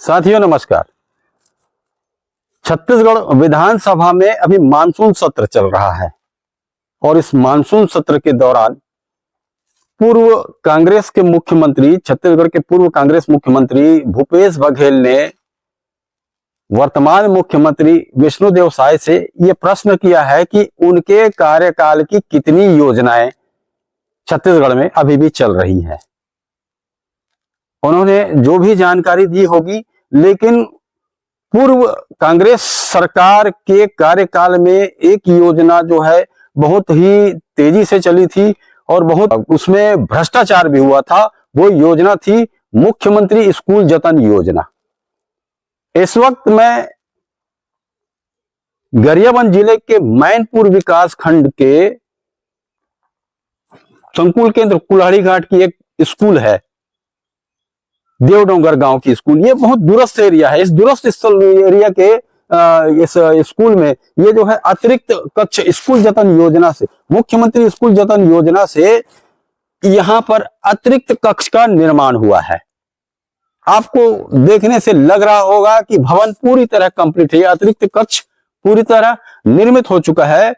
साथियों नमस्कार। छत्तीसगढ़ विधानसभा में अभी मानसून सत्र चल रहा है और इस मानसून सत्र के दौरान पूर्व कांग्रेस के मुख्यमंत्री, छत्तीसगढ़ के पूर्व कांग्रेस मुख्यमंत्री भूपेश बघेल ने वर्तमान मुख्यमंत्री विष्णुदेव साय से यह प्रश्न किया है कि उनके कार्यकाल की कितनी योजनाएं छत्तीसगढ़ में अभी भी चल रही हैं। उन्होंने जो भी जानकारी दी होगी, लेकिन पूर्व कांग्रेस सरकार के कार्यकाल में एक योजना जो है बहुत ही तेजी से चली थी और बहुत उसमें भ्रष्टाचार भी हुआ था। वो योजना थी मुख्यमंत्री स्कूल जतन योजना। इस वक्त मैं गरियाबंद जिले के मैनपुर विकास खंड के संकुल केंद्र कुल्हाड़ी घाट की एक स्कूल है, देवडोंगर गांव की स्कूल। ये बहुत दूरस्थ एरिया है। इस दूरस्थ एरिया के इस स्कूल में ये जो है अतिरिक्त कक्ष स्कूल जतन योजना से, मुख्यमंत्री स्कूल जतन योजना से यहां पर अतिरिक्त कक्ष का निर्माण हुआ है। आपको देखने से लग रहा होगा कि भवन पूरी तरह कंप्लीट है। अतिरिक्त कक्ष पूरी तरह निर्मित हो चुका है।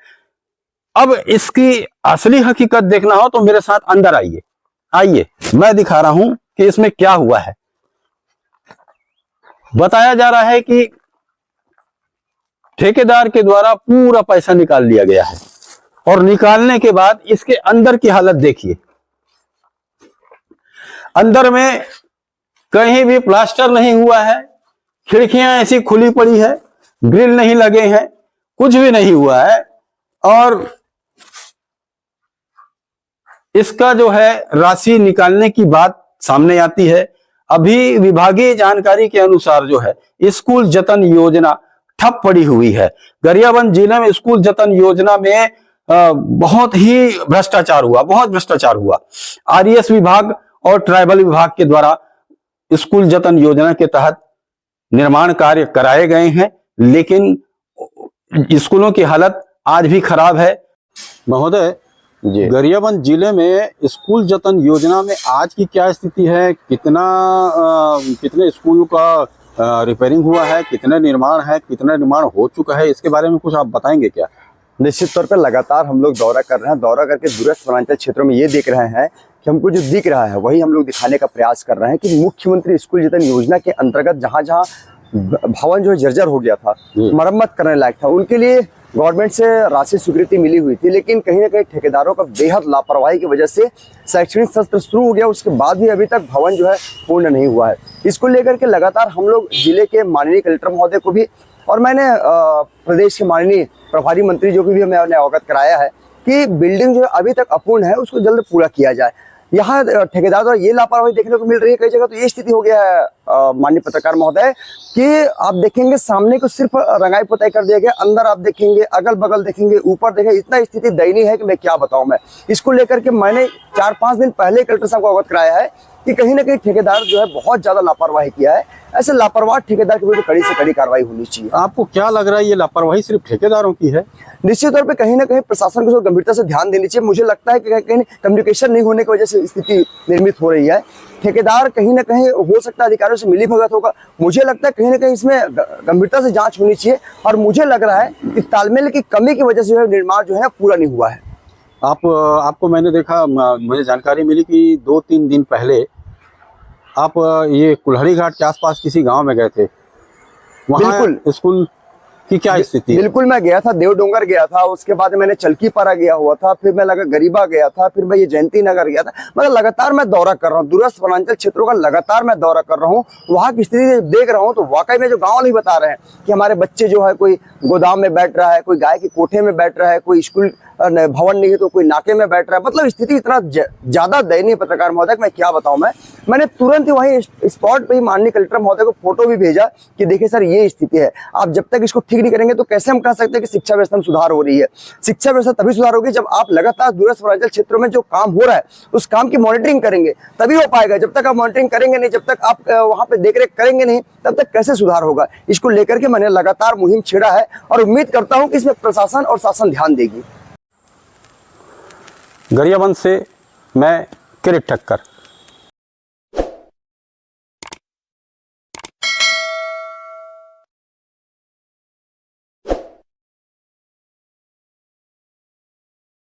अब इसकी असली हकीकत देखना हो तो मेरे साथ अंदर आइए मैं दिखा रहा हूं कि इसमें क्या हुआ है। बताया जा रहा है कि ठेकेदार के द्वारा पूरा पैसा निकाल लिया गया है और निकालने के बाद इसके अंदर की हालत देखिए। अंदर में कहीं भी प्लास्टर नहीं हुआ है, खिड़कियां ऐसी खुली पड़ी है, ग्रिल नहीं लगे हैं, कुछ भी नहीं हुआ है। और इसका जो है राशि निकालने की बात सामने आती है। अभी विभागीय जानकारी के अनुसार जो है स्कूल जतन योजना ठप पड़ी हुई है। गरियाबंद जिले में स्कूल जतन योजना में बहुत ही भ्रष्टाचार हुआ। आरईएस विभाग और ट्राइबल विभाग के द्वारा स्कूल जतन योजना के तहत निर्माण कार्य कराए गए हैं, लेकिन स्कूलों की हालत आज भी खराब है। महोदय, गरियाबंद जिले में स्कूल जतन योजना में आज की क्या स्थिति है? कितने स्कूल का रिपेयरिंग हुआ है, कितने निर्माण है, कितना निर्माण हो चुका है, इसके बारे में कुछ आप बताएंगे क्या? निश्चित तौर पर लगातार हम लोग दौरा कर रहे हैं। दौरा करके दूरस्थ वनांचल क्षेत्रों में ये देख रहे हैं कि हमको जो दिख रहा है वही हम लोग दिखाने का प्रयास कर रहे हैं कि मुख्यमंत्री स्कूल जतन योजना के अंतर्गत जहाँ जहाँ भवन जो है जर्जर हो गया था, मरम्मत करने लायक था, उनके लिए गवर्नमेंट से राशि स्वीकृति मिली हुई थी, लेकिन कहीं ना कहीं ठेकेदारों का बेहद लापरवाही की वजह से शैक्षणिक सत्र शुरू हो गया, उसके बाद भी अभी तक भवन जो है पूर्ण नहीं हुआ है। इसको लेकर के लगातार हम लोग जिले के माननीय कलेक्टर महोदय को भी और मैंने प्रदेश के माननीय प्रभारी मंत्री जो भी मैंने अवगत कराया है कि बिल्डिंग जो अभी तक अपूर्ण है उसको जल्द पूरा किया जाए। यहाँ ठेकेदार द्वारा ये लापरवाही देखने को मिल रही है। कई जगह तो ये स्थिति हो गया है माननीय पत्रकार महोदय कि आप देखेंगे सामने को सिर्फ रंगाई पुताई कर दिया गया, अंदर आप देखेंगे, अगल बगल देखेंगे, ऊपर देखेंगे, इतना स्थिति दयनीय है कि मैं क्या बताऊं। मैं इसको लेकर के मैंने 4-5 दिन पहले कलेक्टर साहब को अवगत कराया है कि कहीं ना कहीं ठेकेदार जो है बहुत ज्यादा लापरवाही किया है। ऐसे लापरवाह ठेकेदार के विरुद्ध कड़ी से कड़ी कार्रवाई होनी चाहिए। आपको क्या लग रहा है ये लापरवाही सिर्फ ठेकेदारों की है? निश्चित तौर पे कहीं ना कहीं प्रशासन को गंभीरता से ध्यान देनी चाहिए। मुझे लगता है कि कहीं कम्युनिकेशन नहीं होने की वजह से स्थिति निर्मित हो रही है। ठेकेदार कहीं ना कहीं हो सकता है अधिकारियों से मिलीभगत होगा। मुझे लगता है कहीं ना कहीं इसमें गंभीरता से जांच होनी चाहिए और मुझे लग रहा है कि तालमेल की कमी की वजह से जो है निर्माण जो है पूरा नहीं हुआ है। आपको मैंने देखा, मुझे जानकारी मिली कि 2-3 दिन पहले आप ये कुल्हाड़ी घाट के आसपास किसी गांव में गए थे। वहाँ स्कूल की क्या स्थिति है? बिल्कुल, मैं गया था, देवडोंगर गया था, उसके बाद मैंने चलकीपारा गया हुआ था, फिर मैं लगा गरीबा गया था, फिर मैं ये जयंती नगर गया था। मतलब लगातार मैं दौरा कर रहा हूँ, दूरस्थ वनांचल क्षेत्रों का लगातार मैं दौरा कर रहा हूँ। वहाँ की स्थिति देख रहा हूँ तो वाकई में जो गाँव वाले बता रहे हैं कि हमारे बच्चे जो है कोई गोदाम में बैठ रहा है, कोई गाय के कोठे में बैठ रहा है, कोई स्कूल भवन नहीं है तो कोई नाके में बैठ रहा है। मतलब स्थिति इतना ज्यादा दयनीय पत्रकार महोदय मैं क्या बताऊं। मैंने तुरंत ही वहीं स्पॉट पे ही माननीय कलेक्टर महोदय को फोटो भी भेजा कि देखिए सर ये स्थिति है, आप जब तक इसको ठीक नहीं करेंगे तो कैसे हम कह सकते हैं कि शिक्षा व्यवस्था में सुधार हो रही है। शिक्षा व्यवस्था तभी सुधार होगी जब आप लगातार दूरस्थ वनांचल क्षेत्रों में जो काम हो रहा है उस काम की मॉनिटरिंग करेंगे, तभी हो पाएगा। जब तक आप मॉनिटरिंग करेंगे नहीं, जब तक आप वहां पे देखरेख करेंगे नहीं, तब तक कैसे सुधार होगा। इसको लेकर के मैंने लगातार मुहिम छेड़ा है और उम्मीद करता हूं कि इसमें प्रशासन और शासन ध्यान देगी। गरियाबंद से मैं किरीट ठक्कर।